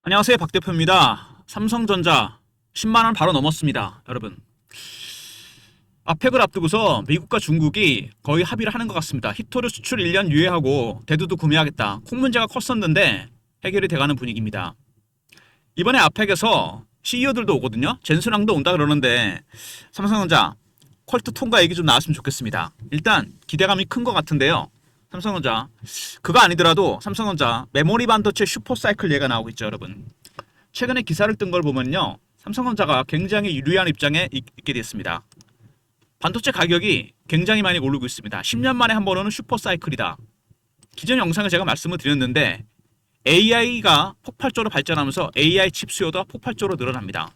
안녕하세요, 박 대표입니다. 삼성전자 10만원 바로 넘었습니다. 여러분, 아펙을 앞두고서 미국과 중국이 거의 합의를 하는 것 같습니다. 히토류 수출 1년 유예하고 대두도 구매하겠다. 콩 문제가 컸었는데 해결이 돼가는 분위기입니다. 이번에 아펙에서 CEO들도 오거든요. 젠슨왕도 온다 그러는데 삼성전자 퀄트 통과 얘기 좀 나왔으면 좋겠습니다. 일단 기대감이 큰 것 같은데요. 삼성전자 그거 아니더라도 삼성전자 메모리 반도체 슈퍼사이클 얘가 나오고 있죠, 여러분. 최근에 기사를 뜬 걸 보면요, 삼성전자가 굉장히 유리한 입장에 있게 됐습니다. 반도체 가격이 굉장히 많이 오르고 있습니다. 10년 만에 한 번 오는 슈퍼사이클이다. 기존 영상에 제가 말씀을 드렸는데 AI가 폭발적으로 발전하면서 AI 칩 수요도 폭발적으로 늘어납니다.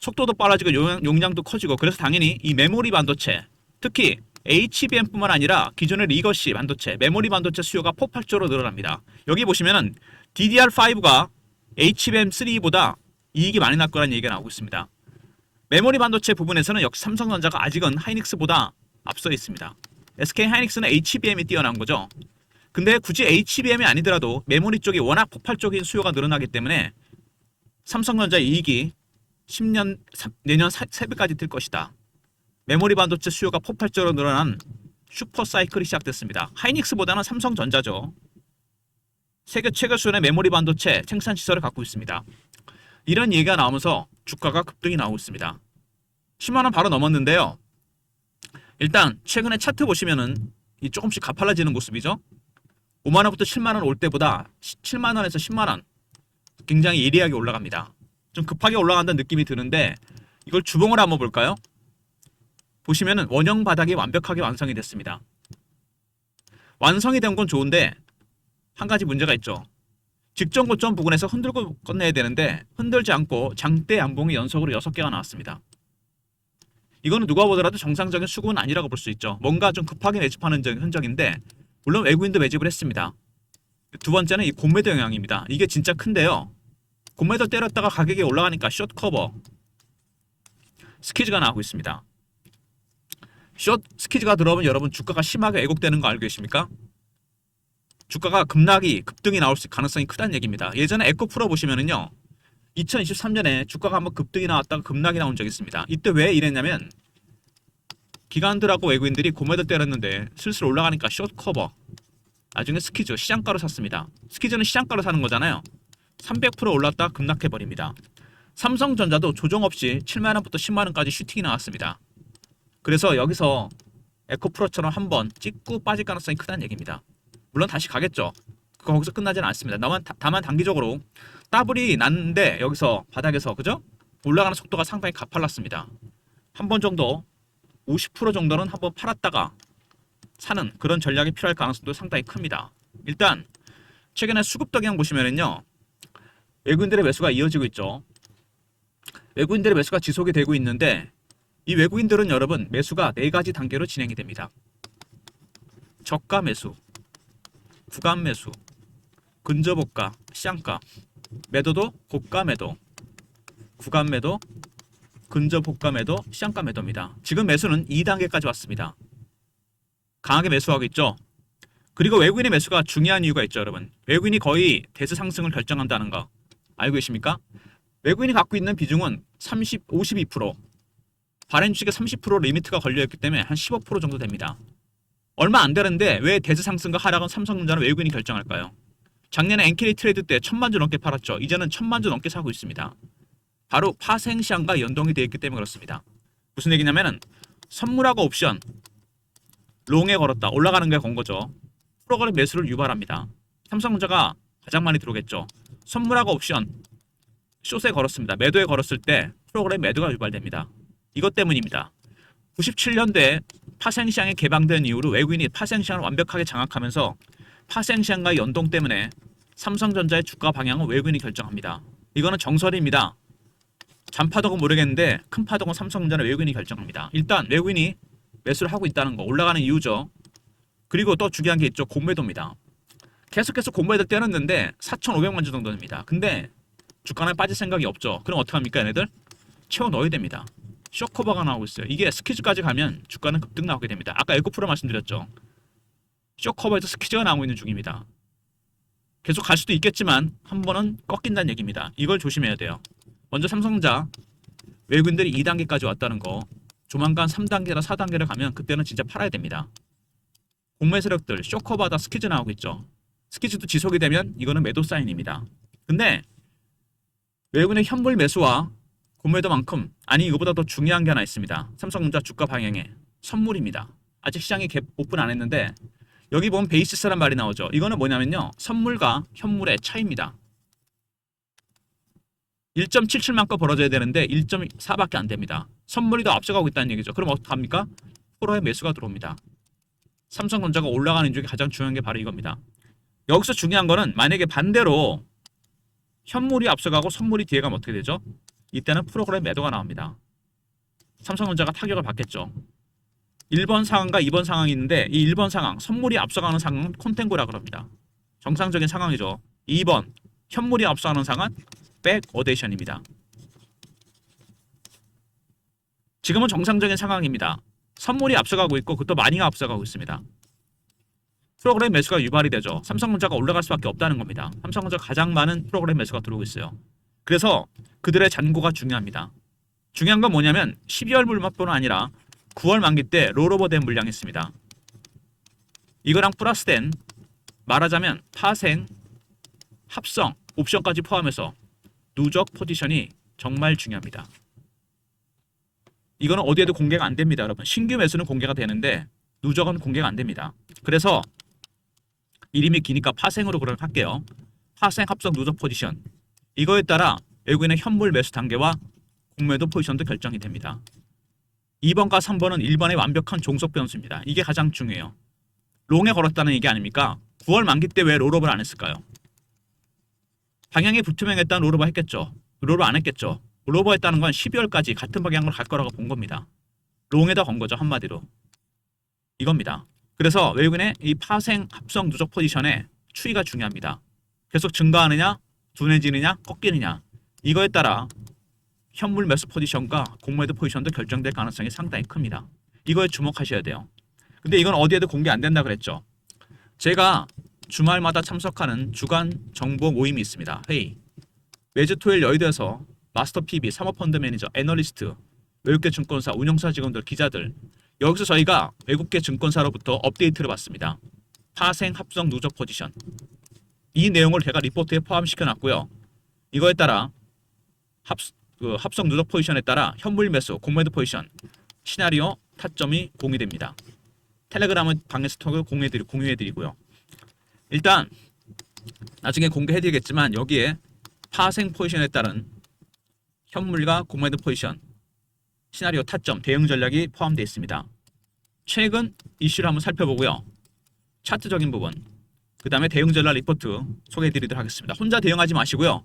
속도도 빨라지고 용량도 커지고, 그래서 당연히 이 메모리 반도체, 특히 HBM뿐만 아니라 기존의 리거시 반도체, 메모리 반도체 수요가 폭발적으로 늘어납니다. 여기 보시면은 DDR5가 HBM3보다 이익이 많이 날 거라는 얘기가 나오고 있습니다. 메모리 반도체 부분에서는 역시 삼성전자가 아직은 하이닉스보다 앞서 있습니다. SK 하이닉스는 HBM이 뛰어난 거죠. 근데 굳이 HBM이 아니더라도 메모리 쪽이 워낙 폭발적인 수요가 늘어나기 때문에 삼성전자 이익이 내년 3배까지 뛸 것이다. 메모리 반도체 수요가 폭발적으로 늘어난 슈퍼사이클이 시작됐습니다. 하이닉스보다는 삼성전자죠. 세계 최고 수준의 메모리 반도체 생산 시설을 갖고 있습니다. 이런 얘기가 나오면서 주가가 급등이 나오고 있습니다. 10만원 바로 넘었는데요. 일단 최근에 차트 보시면은 이 조금씩 가팔라지는 모습이죠. 5만원부터 7만원 올 때보다 7만원에서 10만원 굉장히 예리하게 올라갑니다. 좀 급하게 올라간다는 느낌이 드는데 이걸 주봉을 한번 볼까요? 보시면은 원형 바닥이 완벽하게 완성이 됐습니다. 완성이 된 건 좋은데 한 가지 문제가 있죠. 직전 고점 부근에서 흔들고 끝내야 되는데 흔들지 않고 장대 양봉이 연속으로 6개가 나왔습니다. 이거는 누가 보더라도 정상적인 수급은 아니라고 볼 수 있죠. 뭔가 좀 급하게 매집하는 흔적인데, 물론 외국인도 매집을 했습니다. 두 번째는 이 공매도 영향입니다. 이게 진짜 큰데요. 공매도 때렸다가 가격이 올라가니까 숏 커버 스퀴즈가 나오고 있습니다. 숏 스퀴즈가 들어오면 여러분 주가가 심하게 왜곡되는 거 알고 계십니까? 주가가 급등이 나올 가능성이 크다는 얘기입니다. 예전에 에코프로 보시면은요, 2023년에 주가가 한번 급등이 나왔다가 급락이 나온 적이 있습니다. 이때 왜 이랬냐면 기관들하고 외국인들이 고매도 때렸는데 슬슬 올라가니까 숏 커버, 나중에 스퀴즈 시장가로 샀습니다. 스퀴즈는 시장가로 사는 거잖아요. 300% 올랐다 급락해버립니다. 삼성전자도 조정 없이 7만원부터 10만원까지 슈팅이 나왔습니다. 그래서 여기서 에코프로처럼 한번 찍고 빠질 가능성이 크다는 얘기입니다. 물론 다시 가겠죠. 거기서 끝나지는 않습니다. 다만 단기적으로 따블이 났는데 여기서 바닥에서 그죠? 올라가는 속도가 상당히 가팔랐습니다. 한 번 정도 50% 정도는 한번 팔았다가 사는 그런 전략이 필요할 가능성도 상당히 큽니다. 일단 최근에 수급 동향 보시면은요, 외국인들의 매수가 이어지고 있죠. 외국인들의 매수가 지속이 되고 있는데 이 외국인들은 여러분 매수가 4가지 단계로 진행이 됩니다. 저가 매수, 구간 매수, 근저고가, 시장가, 매도도 고가 매도, 구간 매도, 근저고가 매도, 시장가 매도입니다. 지금 매수는 2단계까지 왔습니다. 강하게 매수하고 있죠. 그리고 외국인의 매수가 중요한 이유가 있죠, 여러분. 외국인이 거의 대세 상승을 결정한다는 거 알고 계십니까? 외국인이 갖고 있는 비중은 52%, 바렌 주식에 30% 리미트가 걸려있기 때문에 한 15% 정도 됩니다. 얼마 안 되는데 왜 대세 상승과 하락은 삼성전자는 외국인이 결정할까요? 작년에 NK 트레이드 때 1000만 주 넘게 팔았죠. 이제는 1000만 주 넘게 사고 있습니다. 바로 파생시장과 연동이 되어 있기 때문에 그렇습니다. 무슨 얘기냐면은 선물하고 옵션 롱에 걸었다, 올라가는 게 건 거죠. 프로그램 매수를 유발합니다. 삼성전자가 가장 많이 들어오겠죠. 선물하고 옵션 숏에 걸었습니다. 매도에 걸었을 때 프로그램 매도가 유발됩니다. 이것 때문입니다. 97년도에 파생시장이 개방된 이후로 외국인이 파생시장을 완벽하게 장악하면서 파생시장과의 연동 때문에 삼성전자의 주가 방향은 외국인이 결정합니다. 이거는 정설입니다. 잔파동은 모르겠는데 큰 파동은 삼성전자는 외국인이 결정합니다. 일단 외국인이 매수를 하고 있다는 거 올라가는 이유죠. 그리고 또 중요한 게 있죠. 공매도입니다. 계속해서 공매도 때렸는데 4,500만 주 정도 됩니다. 근데 주가는 빠질 생각이 없죠. 그럼 어떡합니까 얘네들? 채워 넣어야 됩니다. 쇼커버가 나오고 있어요. 이게 스퀴즈까지 가면 주가는 급등 나오게 됩니다. 아까 에코프로 말씀드렸죠. 쇼커버에서 스퀴즈가 나오고 있는 중입니다. 계속 갈 수도 있겠지만 한 번은 꺾인다는 얘기입니다. 이걸 조심해야 돼요. 먼저 삼성전자 외국인들이 2단계까지 왔다는 거, 조만간 3단계나 4단계를 가면 그때는 진짜 팔아야 됩니다. 공매 세력들 쇼커바다 스퀴즈 나오고 있죠. 스퀴즈도 지속이 되면 이거는 매도 사인입니다. 근데 외국인의 현물 매수와 공매도만큼, 아니 이거보다 더 중요한 게 하나 있습니다. 삼성전자 주가 방향에 선물입니다. 아직 시장이 갭 오픈 안 했는데 여기 보면 베이시스란 말이 나오죠. 이거는 뭐냐면요, 선물과 현물의 차이입니다. 1.77만 건 벌어져야 되는데 1.4밖에 안 됩니다. 선물이 더 앞서가고 있다는 얘기죠. 그럼 어떡합니까? 프로의 매수가 들어옵니다. 삼성전자가 올라가는 중에 가장 중요한 게 바로 이겁니다. 여기서 중요한 거는 만약에 반대로 현물이 앞서가고 선물이 뒤에 가면 어떻게 되죠? 이때는 프로그램 매도가 나옵니다. 삼성전자가 타격을 받겠죠. 1번 상황과 2번 상황이 있는데 이 1번 상황, 선물이 앞서가는 상황은 콘텐고라고 합니다. 정상적인 상황이죠. 2번, 현물이 앞서가는 상황은 백어데이션입니다. 지금은 정상적인 상황입니다. 선물이 앞서가고 있고 그것도 많이가 앞서가고 있습니다. 프로그램 매수가 유발이 되죠. 삼성전자가 올라갈 수밖에 없다는 겁니다. 삼성전자가 가장 많은 프로그램 매수가 들어오고 있어요. 그래서 그들의 잔고가 중요합니다. 중요한 건 뭐냐면 12월 물량뿐만 아니라 9월 만기 때 롤오버된 물량이 있습니다. 이거랑 플러스된, 말하자면 파생, 합성, 옵션까지 포함해서 누적 포지션이 정말 중요합니다. 이거는 어디에도 공개가 안 됩니다, 여러분. 신규 매수는 공개가 되는데 누적은 공개가 안 됩니다. 그래서 이름이 기니까 파생으로 그럼 할게요. 파생, 합성, 누적 포지션. 이거에 따라 외국인의 현물 매수 단계와 공매도 포지션도 결정이 됩니다. 2번과 3번은 1번의 완벽한 종속 변수입니다. 이게 가장 중요해요. 롱에 걸었다는 얘기 아닙니까? 9월 만기 때 왜 롤오버를 안 했을까요? 방향이 불투명했다는 롤오버 했겠죠. 롤오버 안 했겠죠. 롤오버 했다는 건 12월까지 같은 방향으로 갈 거라고 본 겁니다. 롱에다 건 거죠, 한마디로. 이겁니다. 그래서 외국인의 이 파생, 합성, 누적 포지션의 추이가 중요합니다. 계속 증가하느냐, 둔해지느냐, 꺾이느냐. 이거에 따라 현물 매수 포지션과 공매도 포지션도 결정될 가능성이 상당히 큽니다. 이거에 주목하셔야 돼요. 근데 이건 어디에도 공개 안 된다 그랬죠. 제가 주말마다 참석하는 주간 정보 모임이 있습니다. 회의. 매주 토요일 여의도에서 마스터 PB, 사모펀드 매니저, 애널리스트, 외국계 증권사, 운용사 직원들, 기자들, 여기서 저희가 외국계 증권사로부터 업데이트를 받습니다. 파생, 합성, 누적 포지션. 이 내용을 제가 리포트에 포함시켜 놨고요. 이거에 따라 합성 누적 포지션에 따라 현물 매수, 공매도 포지션, 시나리오, 타점이 공유됩니다. 텔레그램은 방에서 공유해드리고요. 일단 나중에 공개해드리겠지만 여기에 파생 포지션에 따른 현물과 공매도 포지션, 시나리오, 타점, 대응 전략이 포함되어 있습니다. 최근 이슈를 한번 살펴보고요. 차트적인 부분, 그 다음에 대응 전략 리포트 소개해드리도록 하겠습니다. 혼자 대응하지 마시고요.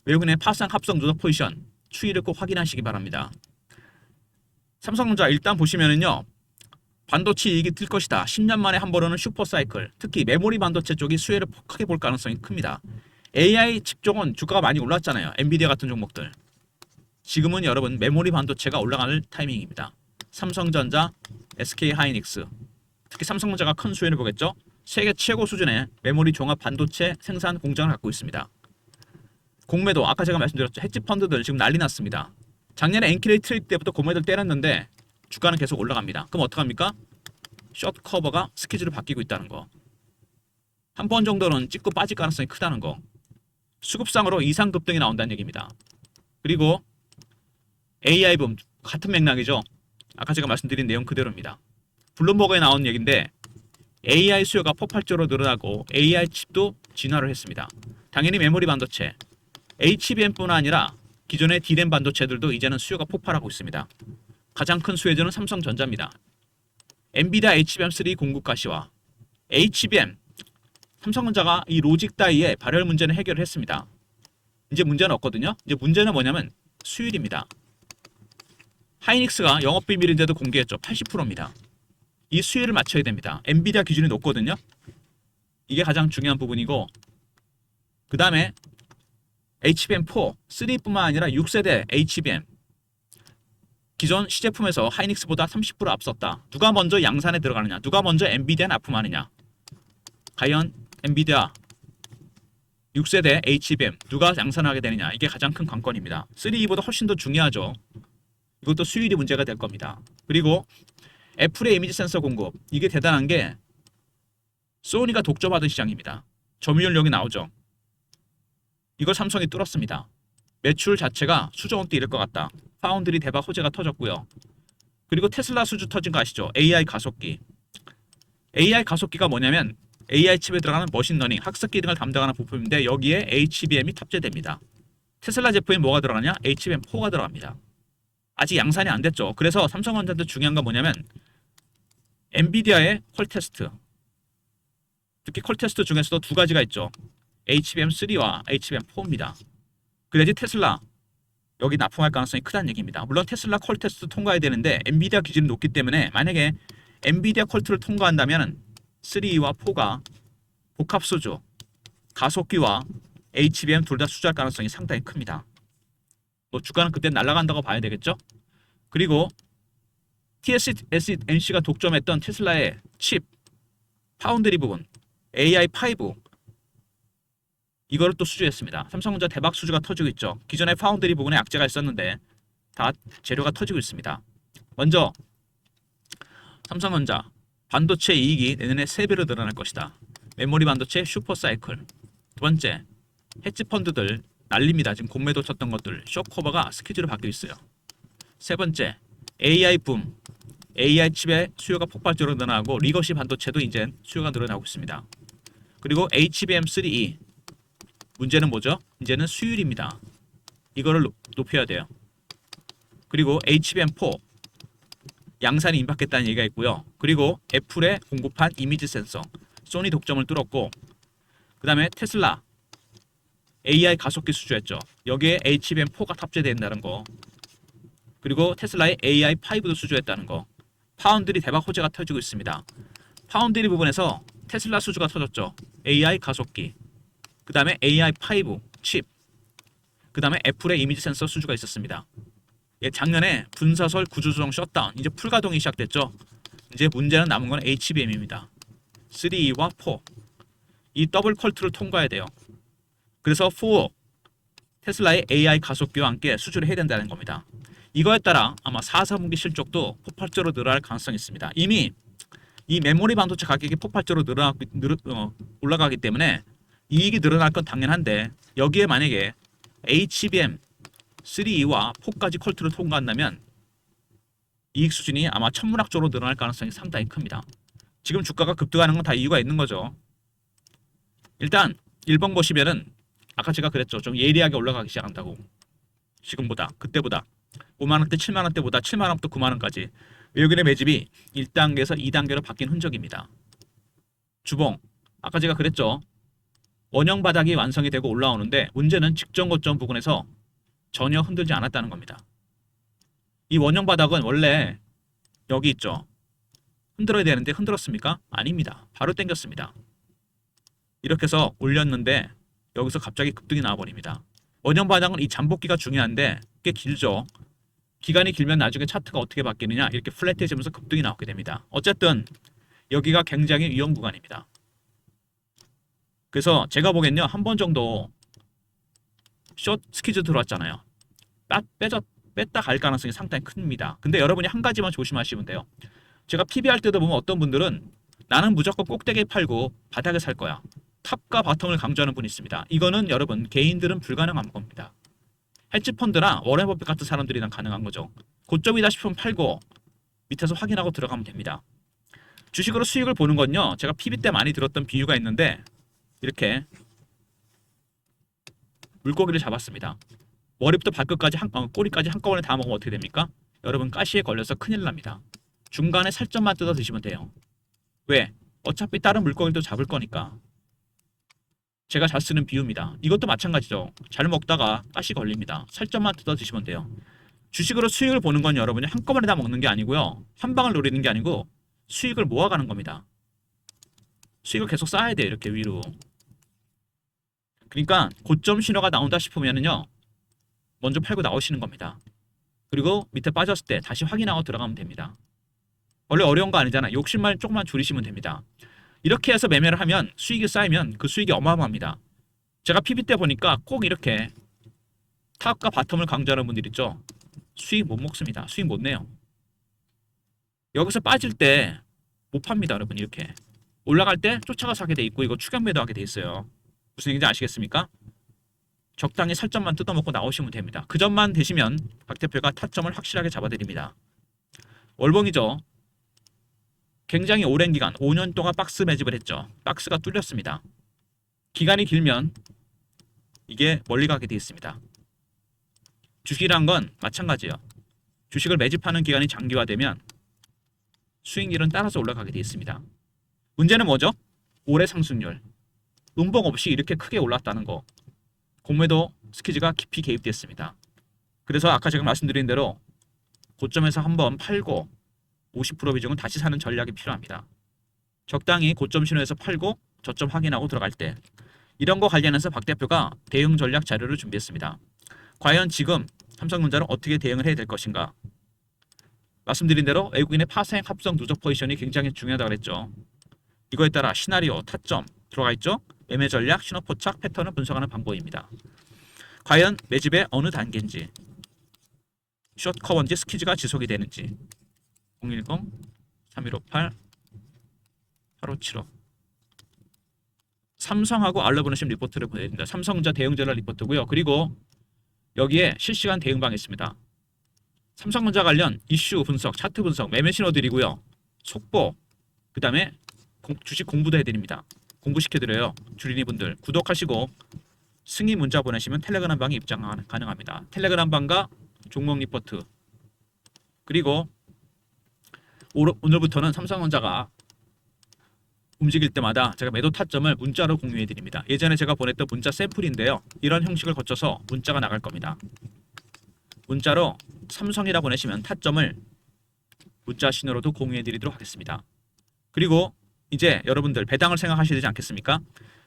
외국인의 파생, 합성, 누적 포지션 추이를 꼭 확인하시기 바랍니다. 삼성전자 일단 보시면은요, 반도체 이익이 뜰 것이다. 10년 만에 한 번 오는 슈퍼사이클, 특히 메모리 반도체 쪽이 수혜를 크게 볼 가능성이 큽니다. AI 칩 쪽은 주가가 많이 올랐잖아요. 엔비디아 같은 종목들. 지금은 여러분 메모리 반도체가 올라가는 타이밍입니다. 삼성전자, SK하이닉스, 특히 삼성전자가 큰 수혜를 보겠죠. 세계 최고 수준의 메모리 종합 반도체 생산 공장을 갖고 있습니다. 공매도 아까 제가 말씀드렸죠. 헤지 펀드들 지금 난리 났습니다. 작년에 엔키레이 트레이드 때부터 공매도를 때렸는데 주가는 계속 올라갑니다. 그럼 어떡합니까? 숏 커버가 스케줄을 바뀌고 있다는 거. 한 번 정도는 찍고 빠질 가능성이 크다는 거. 수급상으로 이상 급등이 나온다는 얘기입니다. 그리고 AI 붐 같은 맥락이죠. 아까 제가 말씀드린 내용 그대로입니다. 블룸버그에 나온 얘기인데 AI 수요가 폭발적으로 늘어나고 AI 칩도 진화를 했습니다. 당연히 메모리 반도체, HBM뿐만 아니라 기존의 D램 반도체들도 이제는 수요가 폭발하고 있습니다. 가장 큰 수혜자는 삼성전자입니다. 엔비디아 HBM3 공급 가시와 HBM, 삼성전자가 이 로직 다이의 발열 문제는 해결을 했습니다. 이제 문제는 없거든요. 이제 문제는 뭐냐면 수율입니다. 하이닉스가 영업비밀인데도 공개했죠. 80%입니다. 이 수율을 맞춰야 됩니다. 엔비디아 기준이 높거든요. 이게 가장 중요한 부분이고, 그 다음에 HBM4, 3뿐만 아니라 6세대 HBM, 기존 시제품에서 하이닉스보다 30% 앞섰다. 누가 먼저 양산에 들어가느냐, 누가 먼저 엔비디아 납품하느냐. 과연 엔비디아 6세대 HBM 누가 양산하게 되느냐, 이게 가장 큰 관건입니다. 3E보다 훨씬 더 중요하죠. 이것도 수율이 문제가 될 겁니다. 그리고 애플의 이미지 센서 공급, 이게 대단한 게 소니가 독점하던 시장입니다. 점유율 여기 나오죠. 이걸 삼성이 뚫었습니다. 매출 자체가 수조 원대 이를 것 같다. 파운드리 대박 호재가 터졌고요. 그리고 테슬라 수주 터진 거 아시죠? AI 가속기. AI 가속기가 뭐냐면 AI 칩에 들어가는 머신러닝, 학습기 등을 담당하는 부품인데 여기에 HBM이 탑재됩니다. 테슬라 제품에 뭐가 들어가냐? HBM4가 들어갑니다. 아직 양산이 안 됐죠. 그래서 삼성전자도 중요한 건 뭐냐면 엔비디아의 퀄 테스트, 특히 퀄 테스트 중에서도 두 가지가 있죠. HBM3와 HBM4입니다. 그래야지 테슬라 여기 납품할 가능성이 크다는 얘기입니다. 물론 테슬라 퀄 테스트 통과해야 되는데 엔비디아 기준이 높기 때문에 만약에 엔비디아 퀄트를 통과한다면 3와 4가 복합 수주, 가속기와 HBM 둘 다 수주할 가능성이 상당히 큽니다. 뭐 주가는 그때 날아간다고 봐야 되겠죠? 그리고 TSMC가 독점했던 테슬라의 칩, 파운드리 부분, AI5 이거를 또 수주했습니다. 삼성전자 대박 수주가 터지고 있죠. 기존에 파운드리 부분에 악재가 있었는데 다 재료가 터지고 있습니다. 먼저 삼성전자 반도체 이익이 내년에 3배로 늘어날 것이다. 메모리 반도체 슈퍼사이클. 두 번째, 헤지펀드들 난립니다. 지금 공매도 쳤던 것들 쇼커버가 스케줄을 바뀌고 있어요. 세 번째, AI 붐. AI 칩의 수요가 폭발적으로 늘어나고 리거시 반도체도 이제 수요가 늘어나고 있습니다. 그리고 HBM3E. 문제는 뭐죠? 이제는 수율입니다. 이거를 높여야 돼요. 그리고 HBM4 양산이 임박했다는 얘기가 있고요. 그리고 애플에 공급한 이미지 센서 소니 독점을 뚫었고, 그 다음에 테슬라 AI 가속기 수주했죠. 여기에 HBM4가 탑재된다는 거. 그리고 테슬라의 AI5도 수주했다는 거. 파운드리 대박 호재가 터지고 있습니다. 파운드리 부분에서 테슬라 수주가 터졌죠. AI 가속기, 그 다음에 AI5 칩, 그 다음에 애플의 이미지 센서 수주가 있었습니다. 예, 작년에 분사설 구조조정 셧다운, 이제 풀가동이 시작됐죠. 이제 문제는 남은 건 HBM입니다. 3와 4. 이 더블 퀄트를 통과해야 돼요. 그래서 4 테슬라의 AI 가속기와 함께 수주를 해야 된다는 겁니다. 이거에 따라 아마 4, 4분기 실적도 폭발적으로 늘어날 가능성이 있습니다. 이미 이 메모리 반도체 가격이 폭발적으로 올라가기 때문에 이익이 늘어날 건 당연한데, 여기에 만약에 HBM 3와 4까지 퀄트를 통과한다면 이익 수준이 아마 천문학적으로 늘어날 가능성이 상당히 큽니다. 지금 주가가 급등하는 건 다 이유가 있는 거죠. 일단 1번 보시면은 아까 제가 그랬죠. 좀 예리하게 올라가기 시작한다고. 지금보다, 그때보다 5만원대 7만원대보다 7만원부터 9만원까지 외국인의 매집이 1단계에서 2단계로 바뀐 흔적입니다. 주봉, 아까 제가 그랬죠. 원형 바닥이 완성이 되고 올라오는데 문제는 직전 고점 부분에서 전혀 흔들지 않았다는 겁니다. 이 원형 바닥은 원래 여기 있죠. 흔들어야 되는데 흔들었습니까? 아닙니다. 바로 당겼습니다. 이렇게 해서 올렸는데 여기서 갑자기 급등이 나와버립니다. 원형 바닥은 이 잠복기가 중요한데 꽤 길죠. 기간이 길면 나중에 차트가 어떻게 바뀌느냐, 이렇게 플랫해지면서 급등이 나오게 됩니다. 어쨌든 여기가 굉장히 위험 구간입니다. 그래서 제가 보기엔요, 한 번 정도 숏 스퀴즈 들어왔잖아요. 뺐다 갈 가능성이 상당히 큽니다. 근데 여러분이 한 가지만 조심하시면 돼요. 제가 PBR 때도 보면 어떤 분들은 나는 무조건 꼭대기에 팔고 바닥에 살 거야, 탑과 바텀을 강조하는 분이 있습니다. 이거는 여러분 개인들은 불가능한 겁니다. 헤지펀드나 워렌 버핏 같은 사람들이랑 가능한 거죠. 고점이다 싶으면 팔고 밑에서 확인하고 들어가면 됩니다. 주식으로 수익을 보는 건요, 제가 PB 때 많이 들었던 비유가 있는데 이렇게 물고기를 잡았습니다. 머리부터 발끝까지 꼬리까지 한꺼번에 다 먹으면 어떻게 됩니까? 여러분 가시에 걸려서 큰일 납니다. 중간에 살점만 뜯어 드시면 돼요. 왜? 어차피 다른 물고기도 잡을 거니까. 제가 잘 쓰는 비유입니다. 이것도 마찬가지죠. 잘 먹다가 가시 걸립니다. 살점만 뜯어 드시면 돼요. 주식으로 수익을 보는 건 여러분이 한꺼번에 다 먹는 게 아니고요, 한 방을 노리는 게 아니고 수익을 모아가는 겁니다. 수익을 계속 쌓아야 돼요. 이렇게 위로. 그러니까 고점 신호가 나온다 싶으면은요, 먼저 팔고 나오시는 겁니다. 그리고 밑에 빠졌을 때 다시 확인하고 들어가면 됩니다. 원래 어려운 거 아니잖아. 욕심만 조금만 줄이시면 됩니다. 이렇게 해서 매매를 하면 수익이 쌓이면 그 수익이 어마어마합니다. 제가 PB 때 보니까 꼭 이렇게 탑과 바텀을 강조하는 분들 있죠. 수익 못 먹습니다. 수익 못 내요. 여기서 빠질 때 못 팝니다, 여러분. 이렇게 올라갈 때 쫓아가서 하게 돼 있고, 이거 추격 매도하게 돼 있어요. 무슨 얘기인지 아시겠습니까? 적당히 살점만 뜯어먹고 나오시면 됩니다. 그 점만 되시면 박 대표가 타점을 확실하게 잡아드립니다. 월봉이죠. 굉장히 오랜 기간 5년 동안 박스 매집을 했죠. 박스가 뚫렸습니다. 기간이 길면 이게 멀리 가게 돼 있습니다. 주식이란 건 마찬가지예요. 주식을 매집하는 기간이 장기화되면 수익률은 따라서 올라가게 돼 있습니다. 문제는 뭐죠? 올해 상승률. 음봉 없이 이렇게 크게 올랐다는 거. 공매도 스퀴즈가 깊이 개입됐습니다. 그래서 아까 제가 말씀드린 대로 고점에서 한번 팔고 50% 비중은 다시 사는 전략이 필요합니다. 적당히 고점 신호에서 팔고 저점 확인하고 들어갈 때 이런 거 관련해서 박 대표가 대응 전략 자료를 준비했습니다. 과연 지금 삼성전자는 어떻게 대응을 해야 될 것인가? 말씀드린 대로 외국인의 파생 합성 누적 포지션이 굉장히 중요하다고 그랬죠. 이거에 따라 시나리오, 타점 들어가 있죠. 매매 전략, 신호 포착, 패턴을 분석하는 방법입니다. 과연 매집의 어느 단계인지, 숏 커버인지 스퀴즈가 지속이 되는지 010-3158-8575 삼성하고 알러브너십 리포트를 보내드립니다. 삼성전자 대응 전략 리포트고요. 그리고 여기에 실시간 대응방이 있습니다. 삼성전자 관련 이슈 분석, 차트 분석, 매매 신호들이고요. 속보, 그 다음에 주식 공부도 해드립니다. 공부시켜드려요. 주린이분들 구독하시고 승인 문자 보내시면 텔레그램 방에 입장 가능합니다. 텔레그램 방과 종목 리포트, 그리고 오늘부터는 삼성전자가 움직일 때마다 제가 매도 타점을 문자로 공유해 드립니다. 예전에 제가 보냈던 문자 샘플인데요. 이런 형식을 거쳐서 문자가 나갈 겁니다. 문자로 삼성이라 보내시면 타점을 문자 신호로도 공유해 드리도록 하겠습니다. 그리고 이제 여러분들 배당을 생각하셔야 되지 않겠습니까?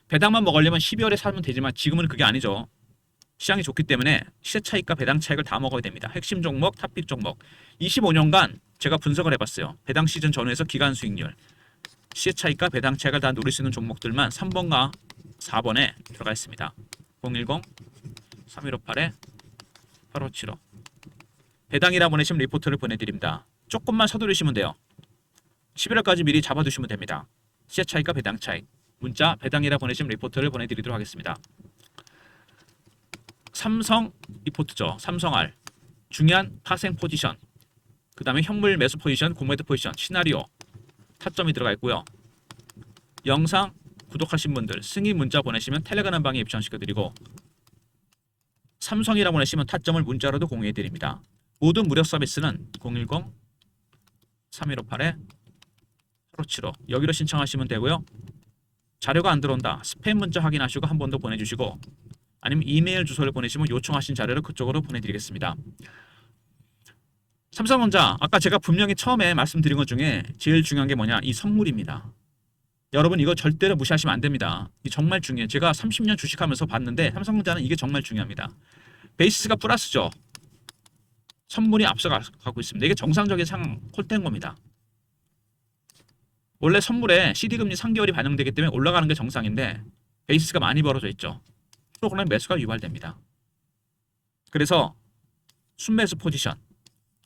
배당만 먹으려면 12월에 사면 되지만 지금은 그게 아니죠. 시장이 좋기 때문에 시세 차익과 배당 차익을 다 먹어야 됩니다. 핵심 종목, 탑픽 종목. 25년간 제가 분석을 해봤어요. 배당 시즌 전후에서 기간 수익률, 시세 차익과 배당 차익을 다 누릴 수 있는 종목들만 3번과 4번에 들어가 있습니다. 010-3158-8575 배당이라 보내시면 리포트를 보내드립니다. 조금만 서두르시면 돼요. 11월까지 미리 잡아두시면 됩니다. 시세 차익과 배당 차익 문자 배당이라 보내시면 리포트를 보내드리도록 하겠습니다. 삼성 리포트죠. 삼성알 중요한 파생 포지션, 그 다음에 현물 매수 포지션, 공매도 포지션, 시나리오, 타점이 들어가 있고요. 영상 구독하신 분들 승인 문자 보내시면 텔레그램 방에 입장시켜드리고 삼성이라 보내시면 타점을 문자로도 공유해드립니다. 모든 무료 서비스는 010-3158-8575 여기로 신청하시면 되고요. 자료가 안 들어온다. 스팸 문자 확인하시고 한 번 더 보내주시고 아니면 이메일 주소를 보내시면 요청하신 자료를 그쪽으로 보내드리겠습니다. 삼성전자 아까 제가 분명히 처음에 말씀드린 것 중에 제일 중요한 게 뭐냐, 이 선물입니다. 여러분 이거 절대로 무시하시면 안 됩니다. 이 정말 중요해요. 제가 30년 주식하면서 봤는데 삼성전자는 이게 정말 중요합니다. 베이시스가 플러스죠. 선물이 앞서가고 있습니다. 이게 정상적인 콜된 겁니다. 원래 선물에 CD금리 3개월이 반영되기 때문에 올라가는 게 정상인데 베이시스가 많이 벌어져 있죠. 프로그램 매수가 유발됩니다. 그래서 순매수 포지션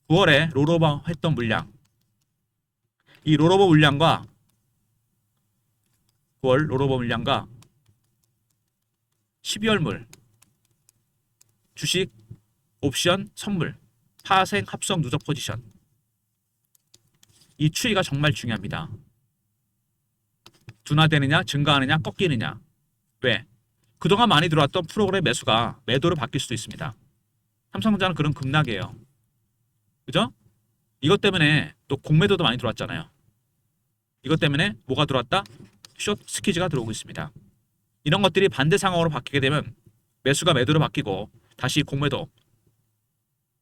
9월에 롤오버 했던 물량, 이 롤오버 물량과 9월 롤오버 물량과 12월물 주식 옵션 선물 파생 합성 누적 포지션, 이 추이가 정말 중요합니다. 둔화되느냐 증가하느냐 꺾이느냐. 왜? 그동안 많이 들어왔던 프로그램 매수가 매도로 바뀔 수도 있습니다. 삼성전자는 그런 급락이에요. 그죠? 이것 때문에 또 공매도도 많이 들어왔잖아요. 이것 때문에 뭐가 들어왔다? 숏 스퀴즈가 들어오고 있습니다. 이런 것들이 반대 상황으로 바뀌게 되면 매수가 매도로 바뀌고 다시 공매도,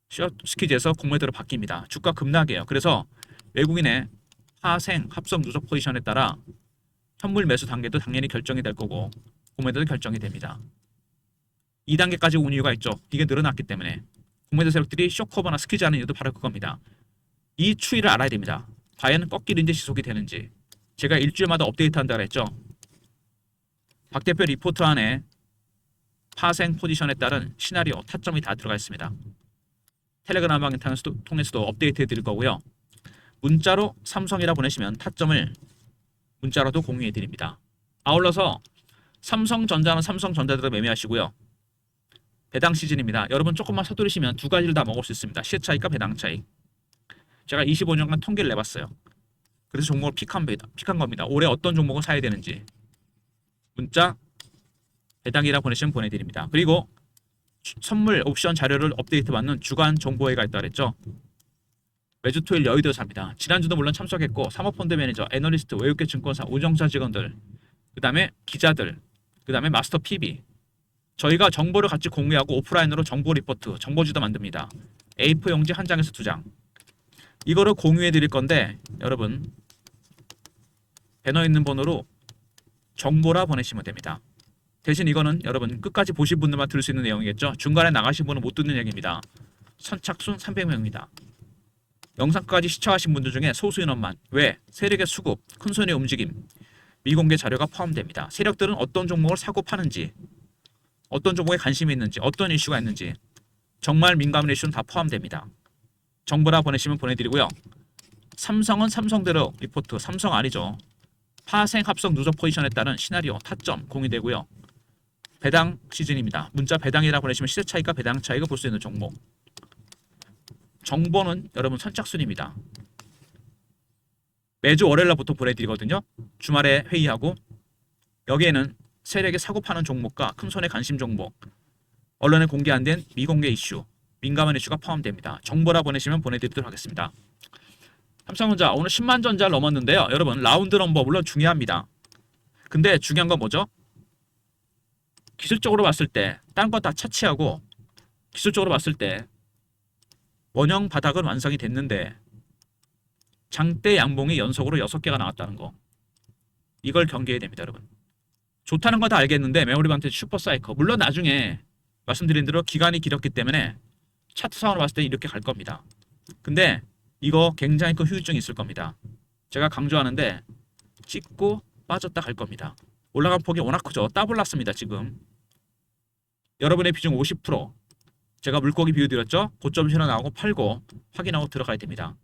숏 스퀴즈에서 공매도로 바뀝니다. 주가 급락이에요. 그래서 외국인의 하생 합성 누적 포지션에 따라 현물 매수 단계도 당연히 결정이 될 거고 공매도도 결정이 됩니다. 2단계까지 온 이유가 있죠. 이게 늘어났기 때문에 공매도 세력들이 쇼커버나 스퀴즈하는 이유도 바로 그겁니다. 이 추이를 알아야 됩니다. 과연 꺾이는지 지속이 되는지. 제가 일주일마다 업데이트한다고 했죠. 박 대표 리포트 안에 파생 포지션에 따른 시나리오 타점이 다 들어가 있습니다. 텔레그램 방송 통해서도 업데이트 해드릴 거고요. 문자로 삼성이라 보내시면 타점을 문자로도 공유해 드립니다. 아울러서 삼성전자는 삼성전자대로 매매하시고요. 배당 시즌입니다. 여러분 조금만 서두르시면 두 가지를 다 먹을 수 있습니다. 시세 차익과 배당 차익. 제가 25년간 통계를 내봤어요. 그래서 종목을 픽한 겁니다. 올해 어떤 종목을 사야 되는지. 문자 배당이라 보내시면 보내드립니다. 그리고 선물 옵션 자료를 업데이트 받는 주간 정보회가 있다 그랬죠. 매주 토요일 여의도에서 합니다. 지난주도 물론 참석했고 사모펀드 매니저, 애널리스트, 외국계 증권사, 운영사 직원들, 그 다음에 기자들, 그 다음에 마스터 PB, 저희가 정보를 같이 공유하고 오프라인으로 정보 리포트, 정보지도 만듭니다. A4 용지 한 장에서 2장. 이거를 공유해 드릴 건데 여러분 배너 있는 번호로 정보라 보내시면 됩니다. 대신 이거는 여러분 끝까지 보신 분들만 들을 수 있는 내용이겠죠. 중간에 나가신 분은 못 듣는 얘기입니다. 선착순 300명입니다. 영상까지 시청하신 분들 중에 소수 인원만. 왜? 세력의 수급, 큰손의 움직임, 미공개 자료가 포함됩니다. 세력들은 어떤 종목을 사고 파는지, 어떤 종목에 관심이 있는지, 어떤 이슈가 있는지 정말 민감한 이슈는 다 포함됩니다. 정보라 보내시면 보내드리고요. 삼성은 삼성대로 리포트, 삼성 아니죠. 파생 합성 누적 포지션에 따른 시나리오 타점 공유되고요. 배당 시즌입니다. 문자 배당이라 보내시면 시세 차익과 배당 차익을 볼 수 있는 종목. 정보는 여러분 선착순입니다. 매주 월요일날부터 보내드리거든요. 주말에 회의하고 여기에는 세력의 사고 파는 종목과 큰손의 관심 종목, 언론에 공개 안 된 미공개 이슈, 민감한 이슈가 포함됩니다. 정보라 보내시면 보내드리도록 하겠습니다. 삼성전자 오늘 10만 전자를 넘었는데요. 여러분 라운드 넘버 물론 중요합니다. 근데 중요한 건 뭐죠? 기술적으로 봤을 때 딴 거 다 차치하고 기술적으로 봤을 때 원형 바닥은 완성이 됐는데 장대 양봉이 연속으로 6개가 나왔다는 거. 이걸 경계해야 됩니다, 여러분. 좋다는 거 다 알겠는데 메모리 반트 슈퍼사이클 물론 나중에 말씀드린 대로 기간이 길었기 때문에 차트상으로 봤을 때 이렇게 갈 겁니다. 근데 이거 굉장히 큰 후유증이 있을 겁니다. 제가 강조하는데 찍고 빠졌다 갈 겁니다. 올라간 폭이 워낙 크죠. 더블 났습니다 지금. 여러분의 비중 50%. 제가 물고기 비유 드렸죠. 고점 신호 나오고 팔고 확인하고 들어가야 됩니다.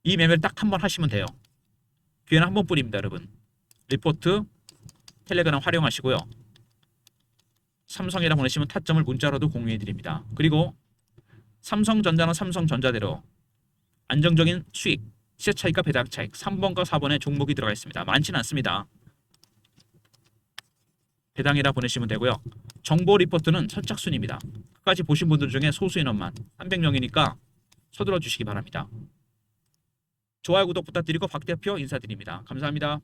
이 매매를 딱 한 번 하시면 돼요. 기회는 한 번뿐입니다, 여러분. 리포트, 텔레그램 활용하시고요. 삼성이라 보내시면 타점을 문자로도 공유해 드립니다. 그리고 삼성전자는 삼성전자대로 안정적인 수익, 시세 차익과 배당 차익 3번과 4번에 종목이 들어가 있습니다. 많지는 않습니다. 배당이라 보내시면 되고요. 정보 리포트는 선착순입니다. 끝까지 보신 분들 중에 소수 인원만 300명이니까 서둘러 주시기 바랍니다. 좋아요, 구독 부탁드리고 박 대표 인사드립니다. 감사합니다.